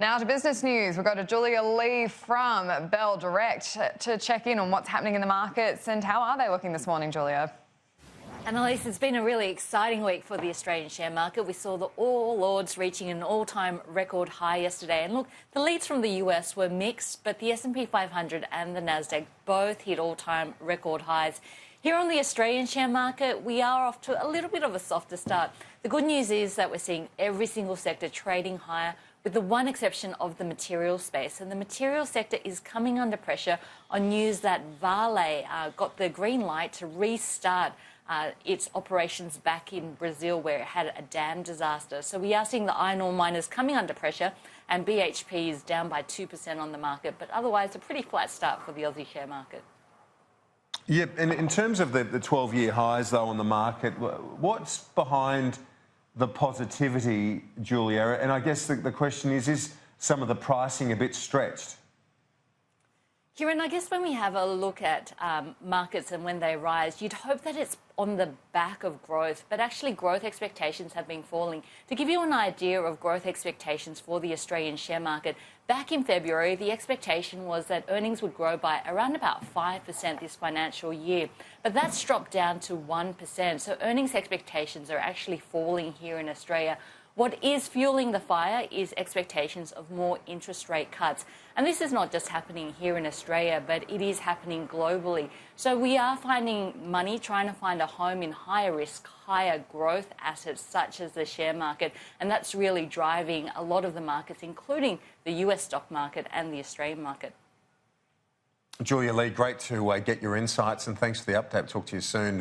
Now to business news. We've got Julia Lee from Bell Direct to check in on what's happening in the markets and how are they looking this morning, Julia? Annalise, it's been a really exciting week for the Australian share market. We saw the All Ords reaching an all-time record high yesterday. And look, the leads from the US were mixed, but the S&P 500 and the NASDAQ both hit all-time record highs. Here on the Australian share market, we are off to a little bit of a softer start. The good news is that we're seeing every single sector trading higher, with the one exception of the materials space. And the materials sector is coming under pressure on news that Vale got the green light to restart its operations back in Brazil, where it had a dam disaster. So we are seeing the iron ore miners coming under pressure, and BHP is down by 2% on the market. But otherwise, a pretty flat start for the Aussie share market. Yep, and in terms of the 12-year highs, though, on the market, what's behind the positivity, Julia? And I guess the question is some of the pricing a bit stretched? Kieran, I guess when we have a look at markets and when they rise, you'd hope that it's on the back of growth, but actually growth expectations have been falling. To give you an idea of growth expectations for the Australian share market, back in February, the expectation was that earnings would grow by around about 5% this financial year, but that's dropped down to 1%. So earnings expectations are actually falling here in Australia. What is fueling the fire is expectations of more interest rate cuts. And this is not just happening here in Australia, but it is happening globally. So we are finding money trying to find a home in higher risk, higher growth assets such as the share market. And that's really driving a lot of the markets, including the US stock market and the Australian market. Julia Lee, great to get your insights, and thanks for the update. Talk to you soon.